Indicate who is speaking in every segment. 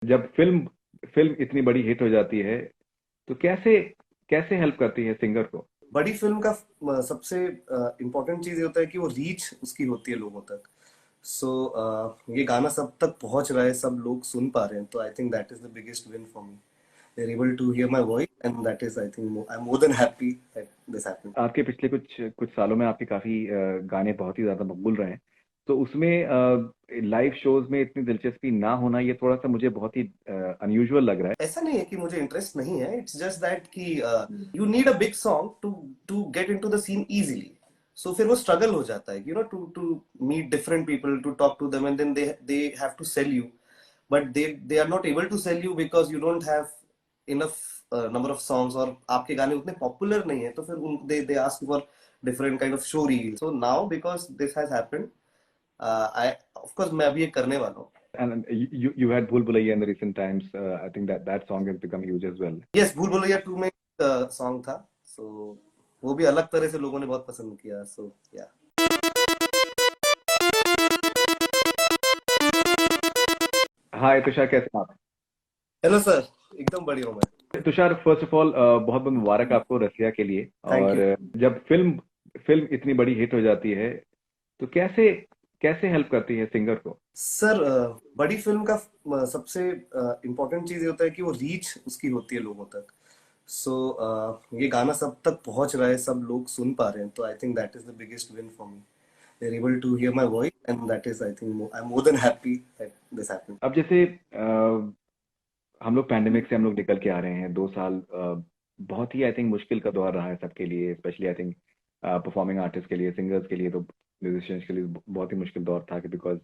Speaker 1: जब film film इतनी बड़ी हिट हो जाती है तो कैसे कैसे हेल्प करती है सिंगर को।
Speaker 2: बड़ी फिल्म का सबसे इम्पोर्टेंट चीज ये होता है कि वो रीच उसकी होती है लोगों तक। सो ये गाना सब तक पहुंच रहा है, सब लोग सुन पा रहे हैं, तो I think that is the biggest win for me. They are able to hear my voice and that is, I think, I am more than happy that this happened.
Speaker 1: आपके पिछले कुछ कुछ सालों में आपके काफी गाने बहुत ही ज्यादा मकबूल रहे हैं। तो उसमें लाइव शोज में इतनी दिलचस्पी ना होना ये थोड़ा सा मुझे बहुत ही अनयूजुअल लग रहा
Speaker 2: ऐसा नहीं है कि मुझे इंटरेस्ट नहीं है, इट्स जस्ट दैट कि you need a big song to to get into the scene easily. So फिर वो स्ट्रगल हो जाता है, you know, to to meet different people, to talk to them, and then they have to sell you. But they are not able to sell you because you don't have enough number of songs, और आपके गाने उतने popular नहीं है, तो फिर they ask for different kind of show reel. So now because this has happened, I of course मैं अभी ये करने वाला हूँ।
Speaker 1: है। And you had Bhool Bhulaiya in the recent times. I think that song has become huge as well.
Speaker 2: Yes, भूल भुलैया 2 में song था। सो वो भी अलग तरह से लोगों ने बहुत पसंद किया। सो या।
Speaker 1: हाय तुषार, कैसे हैं आप।
Speaker 2: हेलो सर, एकदम बढ़िया हूँ मैं।
Speaker 1: तुषार, फर्स्ट ऑफ ऑल बहुत बहुत मुबारक आपको रसिया के लिए।
Speaker 2: थैंक
Speaker 1: और
Speaker 2: यू।
Speaker 1: जब फिल्म फिल्म इतनी बड़ी हिट हो जाती है तो कैसे कैसे हेल्प करती है सिंगर को।
Speaker 2: सर, बड़ी फिल्म का सबसे इम्पोर्टेंट चीज ये होता है कि वो रीच उसकी होती है लोगों तक। सो ये गाना सब तक पहुंच रहा है, सब लोग सुन पा रहे हैं, तो I think that is the biggest win for me. They are able to hear my voice and that is, I think, I am more than happy that this happened.
Speaker 1: अब जैसे हम लोग पैंडेमिक से हम लोग निकल के आ रहे हैं 2 साल। बहुत ही आई थिंक मुश्किल का दौर रहा है सबके लिए, specially I think performing artist के लिए, सिंगर्स के लिए, तो म्यूजिशियंस के लिए बहुत ही मुश्किल दौर था कि बिकॉज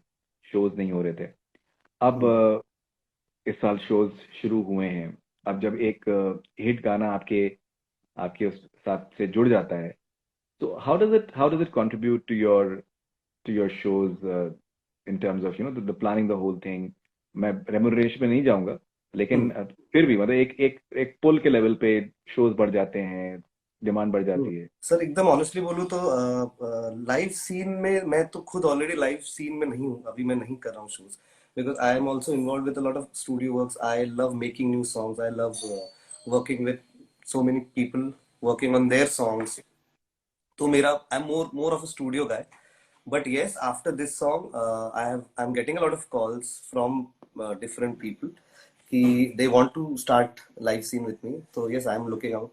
Speaker 1: शोज नहीं हो रहे थे। अब इस साल शोज शुरू हुए हैं। अब जब एक हिट गाना आपके आपके उस साथ से जुड़ जाता है तो how does it contribute to your shows in terms of the planning the whole thing. मैं रेम्यूनरेशन में नहीं जाऊंगा, लेकिन फिर भी मतलब एक पुल के लेवल पे शोज बढ़ जाते हैं, डिमांड बढ़ जाती है।
Speaker 2: सर, एकदम ऑनेस्टली बोलूँ तो लाइव सीन में मैं तो खुद ऑलरेडी लाइव सीन में नहीं हूँ, अभी मैं नहीं कर रहा हूँ shows, because I am also involved with a lot of studio works. I love making new songs, I love working with so many people working on their songs. तो मेरा, I am more of a studio guy. But yes, after this song I am getting a lot of calls from different people कि they want to start live scene with me. तो yes, I am looking out,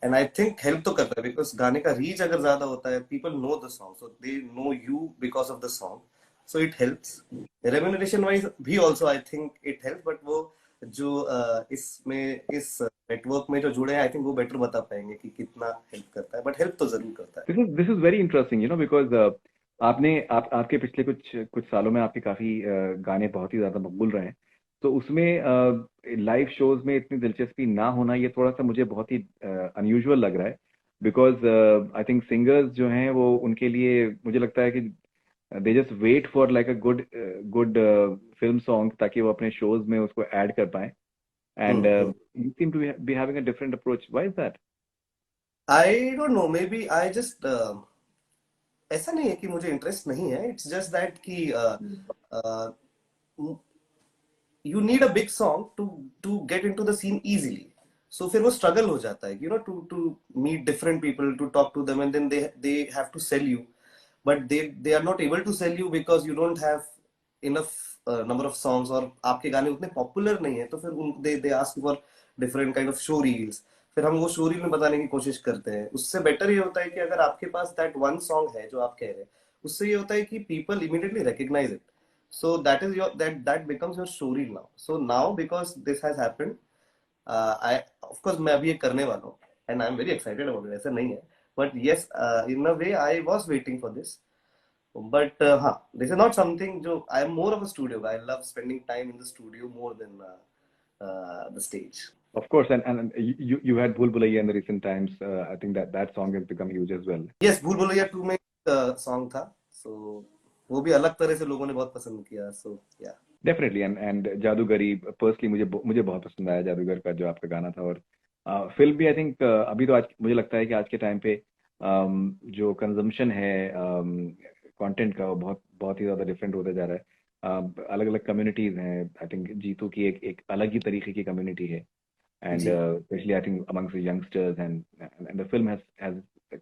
Speaker 2: and I think help तो करता है, because गाने का reach अगर ज्यादा होता है, people know the song, so they know you because of the song. So it helps. Remuneration wise भी also I think it help, but वो जो इसमें इस नेटवर्क में जो जुड़े हैं, आई थिंक वो बेटर बता पाएंगे कि कितना हेल्प करता है, बट हेल्प तो जरूर करता है।
Speaker 1: This is very interesting, because आपके पिछले कुछ कुछ सालों में आपके काफी गाने बहुत ही ज्यादा मकबूल रहे हैं। तो उसमें लाइव शोज में इतनी दिलचस्पी ना होना ये थोड़ा सा मुझे बहुत ही अनयूजुअल लग रहा है। बिकॉज आई थिंक सिंगर्स जो हैं वो उनके लिए मुझे लगता है कि they just wait for like a good good film song ताकि वो अपने शोज में उसको ऐड कर पाए। And
Speaker 2: hmm.
Speaker 1: You seem to be having a different approach, why is that.
Speaker 2: I don't know, maybe I just, ऐसा नहीं है कि मुझे इंटरेस्ट नहीं है, इट्स जस्ट दैट कि you need a big song to to get into the scene easily. So फिर वो स्ट्रगल हो जाता है, you know, to to meet different people, to talk to them, and then they have to sell you. But they are not able to sell you because you don't have enough number of songs, और आपके गाने उतने popular नहीं है, तो फिर they ask for different kind of show reels. फिर हम वो शो रील में बताने की कोशिश करते हैं। उससे बेटर ये होता है कि अगर आपके पास दैट वन सॉन्ग है जो आप कह रहे हैं, उससे ये होता है कि people immediately recognise it. So that is your, that becomes your story now. So now because this has happened, I of course मैं अभी ये करने वाला हूँ, and I'm very excited about it, ऐसा नहीं है। But yes, in a way I was waiting for this, but हाँ, this is not something जो, I am more of a studio guy. I love spending time in the studio more than the stage.
Speaker 1: Of course, and you had Bhool Bhulaiya in the recent times. I think that song has become huge as well.
Speaker 2: Yes, भूल भुलैया 2 में song था। So वो भी अलग तरह से लोगों ने बहुत पसंद किया। So yeah.
Speaker 1: डेफिनेटली। एंड जादूगरी पर्सनली मुझे बहुत पसंद आया, जादूगर का जो आपका गाना था। और फिल्म भी आई थिंक अभी तो आज मुझे लगता है कि आज के टाइम पे जो कंजम्पशन है कंटेंट का वो बहुत बहुत ही ज्यादा डिफरेंट होता जा रहा है। अलग अलग कम्युनिटीज हैं। आई थिंक जीतू की एक अलग ही तरीके की कम्युनिटी है, and
Speaker 2: ji
Speaker 1: especially I think amongst the youngsters, and the film has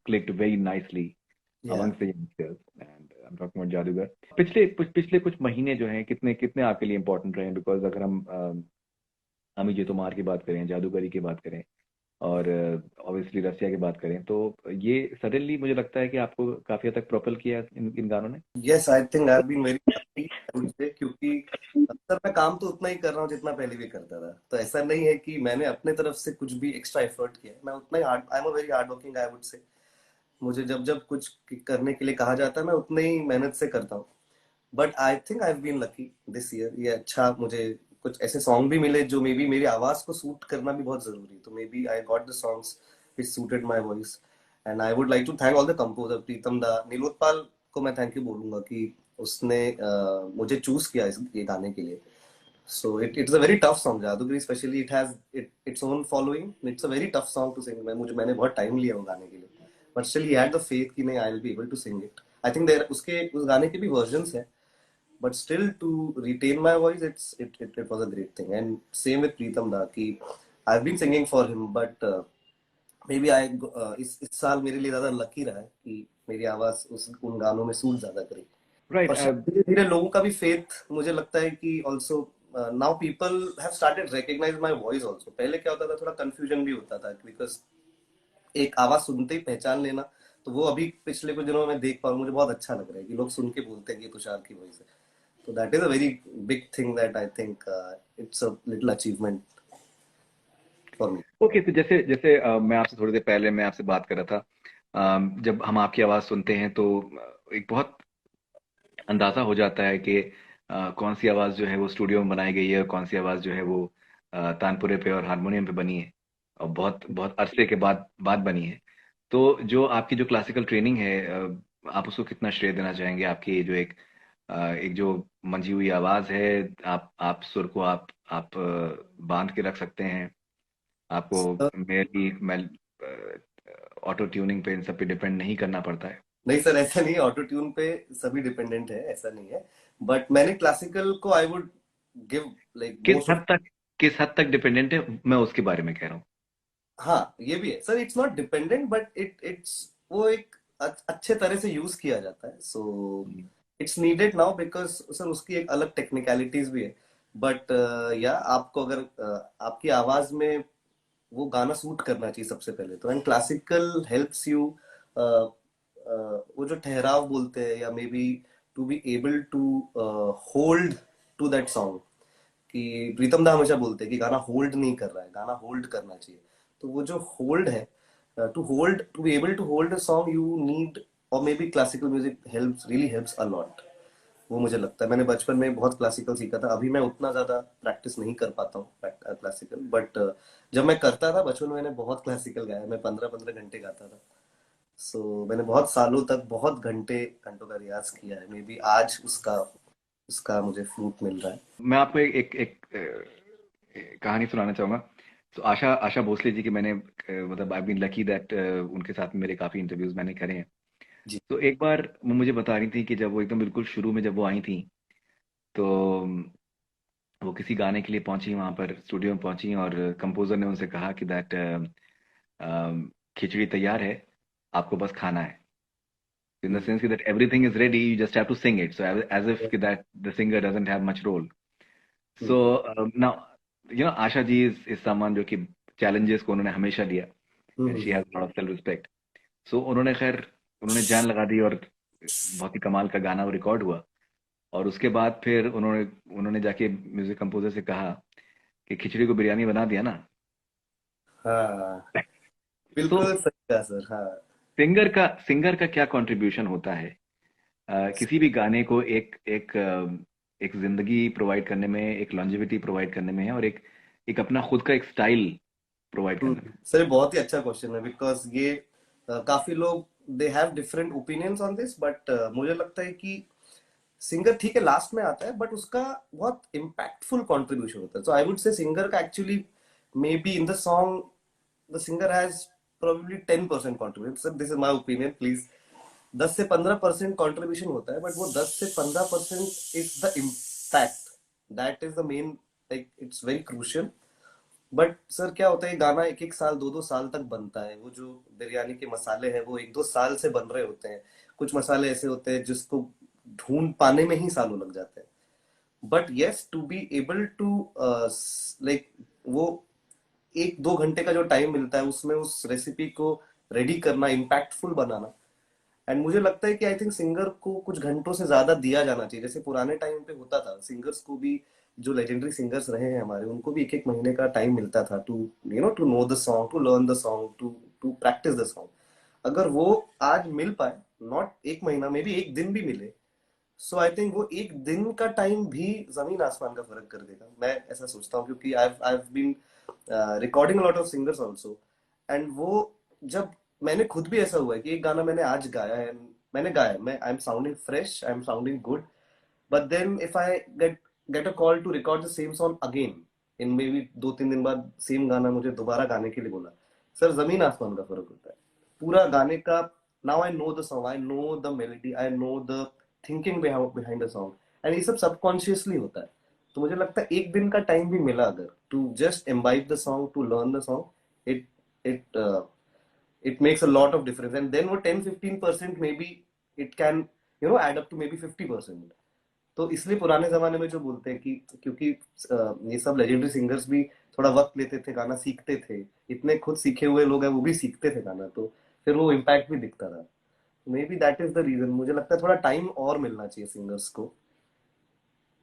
Speaker 1: clicked very nicely
Speaker 2: या
Speaker 1: amongst the youngsters, and I'm talking about जादूगर। पिछले कुछ महीने जो हैं कितने कितने आपके लिए इम्पोर्टेंट रहे हैं? बिकॉज अगर हम अमी जी तोमार की बात करें, जादूगरी की बात करें, और ऑब्वियसली रसिया की बात करें, तो ये सडनली मुझे लगता है कि आपको काफी हद तक प्रोपेल किया इन गानों ने।
Speaker 2: Yes I think I have been very happy I would say, क्योंकि सर मैं काम तो उतना ही कर रहा हूँ जितना पहले भी करता था, तो ऐसा नहीं है कि मैंने अपने तरफ से कुछ भी एक्स्ट्रा एफर्ट किया है। मैं उतना ही hard, I am a very hard working I would say. मुझे जब जब कुछ करने के लिए कहा जाता है मैं उतने ही मेहनत से करता हूँ। But I think I have been lucky this year. ये अच्छा, मुझे कुछ ऐसे सॉन्ग भी मिले जो मे बी मेरी आवाज को सूट करना भी बहुत जरूरी है, तो maybe I got the songs which suited my voice. And I would like to thank all the composer, Pritam da, Nilotpal को मैं थैंक यू बोलूंगा कि उसने मुझे चूज किया इस ये गाने के लिए। So it's a very tough song, जादूगरी especially it has its own following. It's a very tough song to sing. मैंने बहुत टाइम लिया वो गाने के लिए, but still he had the faith कि नहीं I'll be able to sing it. I think there उसके उस गाने के भी versions हैं, but still to retain my voice it was a great thing. And same with Pritam Da कि I've been singing for him, but maybe इस साल मेरे लिए ज्यादा लकी रहा है कि मेरी आवाज उन गानों में सूट ज्यादा करी। और
Speaker 1: राइट।
Speaker 2: शायद धीरे धीरे लोगों का भी फेथ, मुझे लगता है कि also now people have started recognise my voice also. पहले क्या होता था, थोड़ा कंफ्यूजन भी होता था बिकॉज एक आवाज सुनते ही पहचान लेना, तो वो अभी पिछले कुछ दिनों में देख पा रहा हूँ, मुझे बहुत अच्छा लग रहा है कि लोग सुन के बोलते हैं कि तुषार की वॉइस है। तो that is a very big thing that I think it's a little achievement for me.
Speaker 1: Okay, तो जैसे जैसे मैं आपसे थोड़ी देर पहले मैं आपसे बात कर रहा था, जब हम आपकी आवाज सुनते हैं तो एक बहुत अंदाजा हो जाता है कि कौन सी आवाज जो है वो स्टूडियो में बनाई गई है, और कौन सी आवाज जो है वो तानपुरे पे और हारमोनियम पे बनी है, और बहुत बहुत अरसे के बाद बाद बनी है। तो जो आपकी जो क्लासिकल ट्रेनिंग है, आप उसको कितना श्रेय देना चाहेंगे? आपकी जो एक जो मंजी हुई आवाज है, आप सुर को आप बांध के रख सकते हैं। आपको मेरी मेल ऑटो ट्यूनिंग पे इन सब पे डिपेंड नहीं करना पड़ता है।
Speaker 2: नहीं सर, ऐसा नहीं है, ऑटो ट्यून पे सभी डिपेंडेंट है, ऐसा नहीं है। बट मैंने क्लासिकल को आई वुड गिव लाइक
Speaker 1: किस
Speaker 2: मोस्ट ऑफ।
Speaker 1: हद तक किस हद तक डिपेंडेंट है, मैं उसके बारे में कह रहा हूँ।
Speaker 2: हाँ ये भी है sir, it's not dependent but it's वो एक अच्छे तरह से यूज किया जाता है। So it's needed now because sir उसकी एक अलग टेक्निकलिटीज भी है। बट या आपको अगर आपकी आवाज में वो गाना सूट करना चाहिए सबसे पहले तो। एंड क्लासिकल हेल्प्स यू वो जो ठहराव बोलते हैं, या maybe to be able to hold to that song. कि प्रीतम दा हमेशा बोलते हैं कि गाना होल्ड नहीं कर रहा है, गाना होल्ड करना चाहिए। तो वो जो होल्ड है, to be able to hold a song you need, और maybe classical music helps, really helps a lot. वो मुझे लगता है, मैंने बचपन में बहुत क्लासिकल सीखा था, अभी मैं उतना ज्यादा प्रैक्टिस नहीं कर पाता हूँ क्लासिकल, बट जब मैं करता था बचपन में मैंने बहुत क्लासिकल गाया, मैं 15-15 घंटे गाता था। सो मैंने बहुत सालों तक बहुत घंटों का रियाज किया है, मे बी आज उसका उसका मुझे फ्रूट मिल रहा है।
Speaker 1: मैं आपको एक कहानी सुनाना चाहूंगा। तो आशा आशा भोसले जी की मैंने मतलब आई बीन लकी दैट उनके साथ मेरे काफी इंटरव्यूज मैंने करे हैं।
Speaker 2: जी
Speaker 1: तो एक बार वो मुझे बता रही थी कि जब वो एकदम बिल्कुल शुरू में जब वो आई थी, तो वो किसी गाने के लिए पहुंची, वहां पर स्टूडियो में पहुंची, और कंपोजर ने उनसे कहा कि दैट खिचड़ी तैयार है, आपको बस खाना है। In the sense that everything is ready, you just have to sing it. So as if that the singer doesn't have much role. So now, Asha ji is someone जो कि challenges को उन्होंने हमेशा लिया, and she has a lot of self respect. So उन्होंने जान लगा दी, और बहुत ही कमाल का गाना वो रिकॉर्ड हुआ। और उसके बाद फिर उन्होंने उन्होंने जाके म्यूजिक कंपोजर से कहा कि खिचड़ी को बिरयानी बना दिया ना।
Speaker 2: हाँ
Speaker 1: तो
Speaker 2: बिल्कुल सही कहा सर। हाँ
Speaker 1: सिंगर का क्या कंट्रीब्यूशन होता है किसी भी गाने को एक जिंदगी प्रोवाइड करने में, एक लॉन्जेविटी प्रोवाइड करने में है, और एक अपना खुद का एक स्टाइल प्रोवाइड करने में।
Speaker 2: सर ये बहुत ही अच्छा क्वेश्चन है, बिकॉज ये काफी लोग they have different opinions on this, but मुझे लगता है कि सिंगर ठीक है लास्ट में आता है, बट उसका बहुत इम्पैक्टफुल कंट्रीब्यूशन होता है। सो आई वुड से सिंगर का actually may be in the song the singer has probably 10% contribution, sir, this is my opinion, please 10 से 15% कंट्रीब्यूशन होता है, बट वो 10 से 15% is the impact, that is the main, like it's very crucial. But sir क्या होता है, ये गाना एक एक साल, दो दो साल तक बनता है। वो जो बिरयानी के मसाले हैं वो एक दो साल से बन रहे होते हैं। कुछ मसाले ऐसे होते हैं जिसको ढूंढ पाने में ही सालों लग जाते हैं। But yes, to be able to like वो 1-2 घंटे का जो टाइम मिलता है उसमें उस रेसिपी को रेडी करना, इम्पैक्टफुल बनाना। एंड मुझे लगता है कि आई थिंक सिंगर को कुछ घंटों से ज्यादा दिया जाना चाहिए। जैसे पुराने टाइम पे होता था, सिंगर्स को भी, जो लेजेंडरी सिंगर्स रहे हैं हमारे, उनको भी एक एक महीने का टाइम मिलता था to to know the song, to learn the song, to to practise the song. अगर वो आज मिल पाए, नॉट एक महीना, मे बी एक दिन भी मिले, सो आई थिंक वो एक दिन का टाइम भी जमीन आसमान का फर्क कर देगा। मैं ऐसा सोचता हूँ, क्योंकि I have been recording lot of singers also. And वो, जब मैंने खुद भी, ऐसा हुआ है कि एक गाना मैंने आज गाया है, मैंने गाया, मैं I am sounding fresh, I am sounding good, but then if I get a call to record the same song again, in maybe 2-3 दिन बाद सेम गाना मुझे दोबारा गाने के लिए बोला, सर जमीन आसमान का फर्क होता है पूरा गाने का। Now I know the song, I know the melody, I know the thinking behind the song, and ये सब सबकॉन्शियसली होता है। तो मुझे लगता है एक दिन का टाइम भी मिला अगर, to just imbibe the song, to learn the song, it it it makes a lot of difference, and then वो 10-15% maybe it can add up to maybe 50%। तो इसलिए पुराने जमाने में जो बोलते हैं कि, क्योंकि ये सब लेजेंडरी सिंगर्स भी थोड़ा वक्त लेते थे, गाना सीखते थे, इतने खुद सीखे हुए लोग हैं, वो भी सीखते थे गाना, तो फिर वो इम्पैक्ट भी दिखता था। Maybe that is the reason. मुझे लगता है थोड़ा टाइम और मिलना चाहिए सिंगर्स को,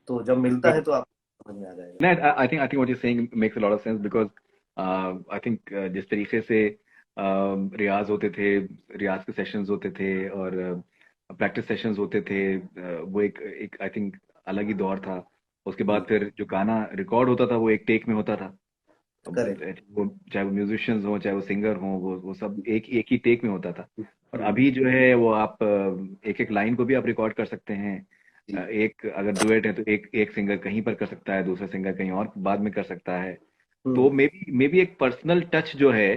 Speaker 2: तो जब मिलता है तो आप समझ में आ जाएगा।
Speaker 1: No, I think what you're saying makes a lot of sense because I think जिस तरीके से रियाज होते थे, रियाज के सेशंस होते थे और प्रैक्टिस सेशंस होते थे, वो एक आई थिंक अलग ही दौर था। उसके बाद फिर जो गाना रिकॉर्ड होता था वो एक टेक में होता था।
Speaker 2: करेक्ट।
Speaker 1: वो चाहे वो म्यूजिशियंस हो, चाहे वो सिंगर हो, वो सब एक ही टेक में होता था। और अभी जो है वो आप एक एक लाइन को भी आप रिकॉर्ड कर सकते हैं।
Speaker 2: जी।
Speaker 1: एक अगर डुएट है तो एक एक सिंगर कहीं पर कर सकता है, दूसरा सिंगर कहीं और बाद में कर सकता है। तो
Speaker 2: हम्म।
Speaker 1: मे बी एक पर्सनल टच जो है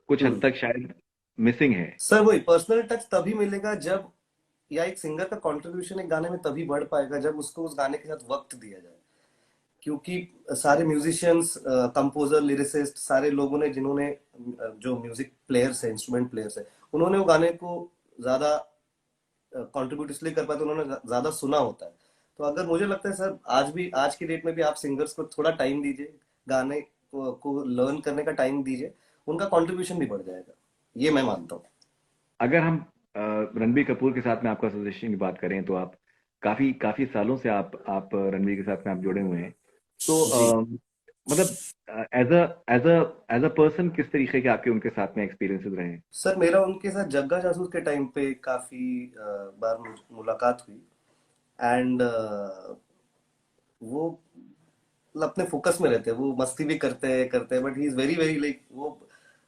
Speaker 1: कुछ हद
Speaker 2: हम्म।
Speaker 1: तक शायद मिसिंग है।
Speaker 2: सर वही पर्सनल टच तभी मिलेगा जब, या एक सिंगर का कंट्रीब्यूशन एक गाने में तभी बढ़ पाएगा जब उसको उस गाने के साथ वक्त दिया जाए। क्योंकि सारे म्यूजिशियंस, कंपोजर, लिरिसिस्ट, सारे लोगों ने, जिन्होंने जो म्यूजिक प्लेयर्स हैं, इंस्ट्रूमेंट प्लेयर्स हैं, उन्होंने वो गाने को ज्यादा कंट्रीब्यूट इसलिए कर पाए तो उन्होंने ज्यादा सुना होता है। तो अगर, मुझे लगता है सर, आज भी, आज की डेट में भी आप सिंगर्स को थोड़ा टाइम दीजिए, गाने को लर्न करने का टाइम दीजिए, उनका कंट्रीब्यूशन भी बढ़ जाएगा, ये मैं मानता हूँ।
Speaker 1: अगर हम रणबीर कपूर के साथ में आपका सजेशन की बात करें तो आप काफी काफी सालों से आप रणबीर के साथ में आप जुड़े हुए हैं। तो
Speaker 2: जी
Speaker 1: मतलब as a as a as a person किस तरीके के आपके उनके साथ में एक्सपीरियंसेस रहे हैं?
Speaker 2: सर, मेरा उनके साथ जग्गा जासूस के टाइम पे काफी बार मुलाकात हुई। एंड वो मतलब अपने फोकस में रहते हैं, वो मस्ती भी करते हैं, but he is very very like, वो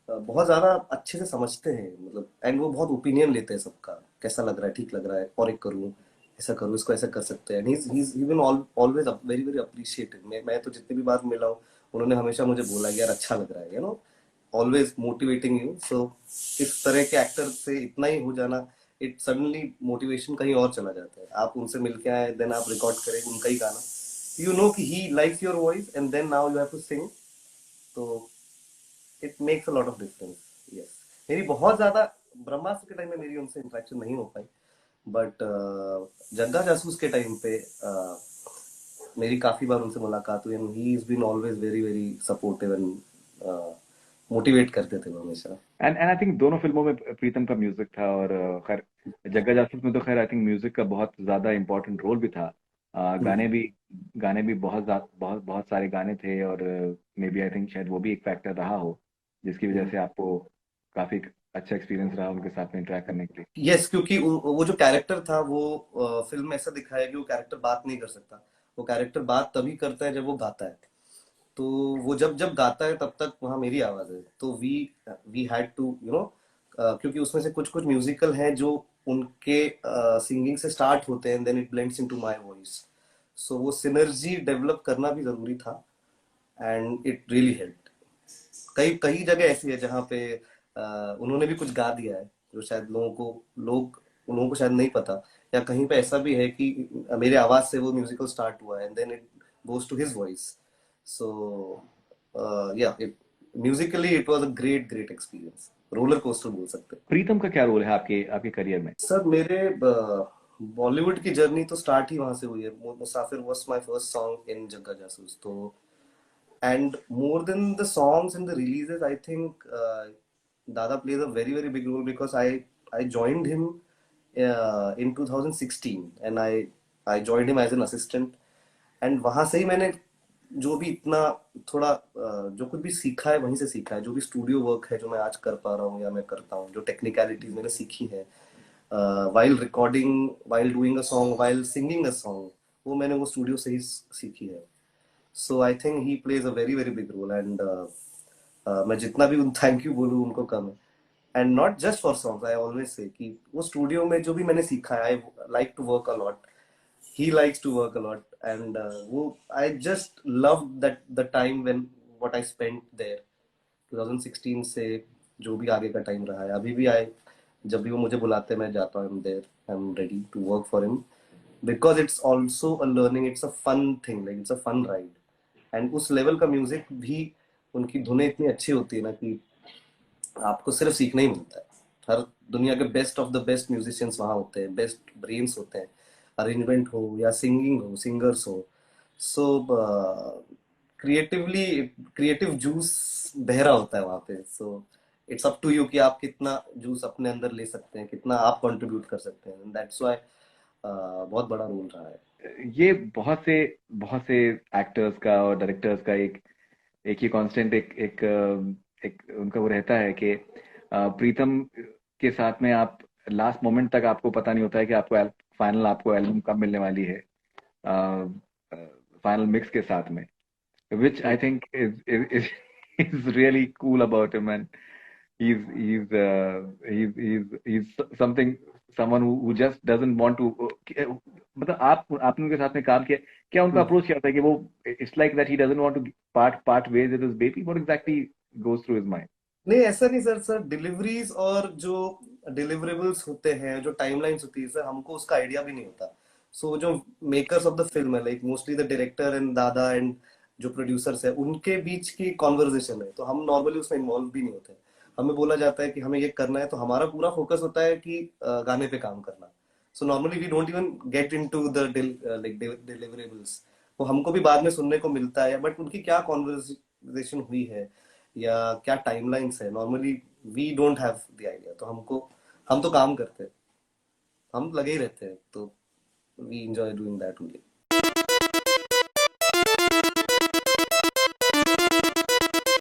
Speaker 2: बहुत ज्यादा अच्छे से समझते हैं, मतलब, एंड वो बहुत ओपिनियन लेते हैं सबका, कैसा लग रहा है, ठीक लग रहा है, और एक करूँ, ऐसा करूँ, इसको ऐसा कर सकते हैं। And he been always very very appreciated. मैं तो जितनी भी बार मिला हूँ, उन्होंने हमेशा मुझे बोला कि यार अच्छा लग रहा है, ऑलवेज मोटिवेटिंग यू। सो इस तरह के एक्टर से इतना ही हो जाना, इट सडनली मोटिवेशन कहीं और चला जाता है। आप उनसे मिलके आए, देन आप रिकॉर्ड करें उनका ही गाना, you know कि he likes your voice and then now you have to sing, तो it makes a lot of difference। yes, मेरी बहुत ज्यादा ब्रह्मास्त्र के टाइम में मेरी उनसे इंटरेक्शन नहीं हो पाई, बट जग्गा जासूस के टाइम पे मेरी काफी बार उनसे मुलाकात हुई, and he is been always very very supportive and motivate करते थे वो हमेशा।
Speaker 1: एंड आई थिंक दोनों फिल्मों में प्रीतम का म्यूजिक था और खैर जग्गा जासूस में तो खैर आई थिंक म्यूजिक का बहुत ज्यादा इम्पोर्टेंट रोल भी था।
Speaker 2: हम्म।
Speaker 1: गाने भी बहुत बहुत सारे गाने थे और मे बी आई थिंक शायद वो भी एक फैक्टर रहा हो जिसकी वजह से आपको काफी अच्छा एक्सपीरियंस रहा उनके साथ में इंटरेक्ट करने के लिए।
Speaker 2: यस, क्योंकि वो जो कैरेक्टर था, वो फिल्म में ऐसा दिखाया कि वो कैरेक्टर बात नहीं कर सकता। वो कैरेक्टर बात तभी करता है जब वो गाता है। तो वो जब जब गाता है तब तक वहां मेरी आवाज है, तो वी हैड टू क्योंकि उसमें से कुछ कुछ म्यूजिकल हैं जो उनके सिंगिंग से स्टार्ट होते हैं, then it blends into my voice. So वो सिनर्जी डेवलप करना भी जरूरी था, एंड इट रियली हेल्प। कई कई जगह ऐसी है जहाँ पे उन्होंने भी कुछ गा दिया है जो शायद लोग उन लोगों को शायद नहीं पता, या कहीं पे ऐसा भी है कि मेरे आवाज से वो म्यूजिकल स्टार्ट हुआ and then it goes to his voice. So yeah musically it was a great great experience, roller coaster बोल सकते हैं.
Speaker 1: प्रीतम का क्या रोल है आपके आपके करियर में?
Speaker 2: सर मेरे बॉलीवुड की जर्नी तो स्टार्ट ही वहां से हुई है. Musafir was my first song in Jagga Jasoos. तो and more than the songs and the releases, I think Dada plays a very very big role, because I joined him in 2016, and I joined him as an assistant. And वहां से ही मैंने जो भी इतना थोड़ा जो कुछ भी सीखा है वहीं से सीखा है. जो भी स्टूडियो वर्क है जो मैं आज कर पा रहा हूँ या मैं करता हूँ, जो टेक्निकलिटीज मैंने सीखी है while recording, while doing a song, while singing a song, वो मैंने वो स्टूडियो से ही सीखी है. So I think he plays a very very big role. And मैं जितना भी थैंक यू बोलूँ उनको कम है. And not just for songs, I always say कि वो स्टूडियो में जो भी मैंने सीखा है, I like to work a lot, he likes to work a lot. And वो I just loved that the time when what I spent there 2016 से जो भी आगे का टाइम रहा है अभी भी. I जब भी वो मुझे बुलाते हैं मैं जाता हूँ. I'm there, I'm ready to work for him, because it's also a learning, it's a fun thing, like it's a fun ride. And उस लेवल का म्यूजिक भी, उनकी धुनें इतनी अच्छी होती है ना कि आपको सिर्फ सीखना ही मिलता है. हर दुनिया के best of the best musicians वहां होते हैं, बेस्ट ब्रेन्स होते हैं, अरेंजमेंट हो या सिंगिंग हो, सिंगर्स हो. सो क्रिएटिवली क्रिएटिव जूस बह रहा होता है वहां पे. So it's up to you कि आप कितना जूस अपने अंदर ले सकते हैं, कितना आप कंट्रीब्यूट कर सकते हैं. दैट्स व्हाई बहुत बड़ा रोल रहा है.
Speaker 1: ये बहुत से एक्टर्स का और डायरेक्टर्स का एक ही कांस्टेंट एक उनका वो रहता है कि प्रीतम के साथ में आप लास्ट मोमेंट तक आपको पता नहीं होता है कि फाइनल आपको एल्बम कब मिलने वाली है, फाइनल मिक्स के साथ में, which I think is really cool about him. And he's something, someone who just doesn't want to, मतलब आपने उनके साथ में काम किया, क्या उनका अप्रोच क्या होता है कि वो it's like that he doesn't want to part ways with his baby? What exactly goes through his mind?
Speaker 2: नहीं ऐसा नहीं सर. सर डिलीवरीज और जो डिलीवरेबल्स होते हैं, जो टाइमलाइंस होती है सर, हमको उसका आइडिया भी नहीं होता. सो जो मेकर्स ऑफ द फिल्म है, like mostly the director and दादा एंड जो प्रोड्यूसर्स है, उनके बीच की कॉन्वर्जेशन है. तो हम नॉर्मली उसमें इन्वॉल्व भी नहीं होते. हमें बोला जाता है कि हमें ये करना है, तो हमारा पूरा फोकस होता है कि गाने पे काम करना. So normally we don't even get into the like deliverables. वो हमको भी बाद में सुनने को मिलता है, बट उनकी क्या कॉन्वर्जेशन हुई है या क्या टाइमलाइंस है, normally we don't have the idea. तो हम तो काम करते हैं, हम लगे ही रहते हैं. तो we enjoy doing that only.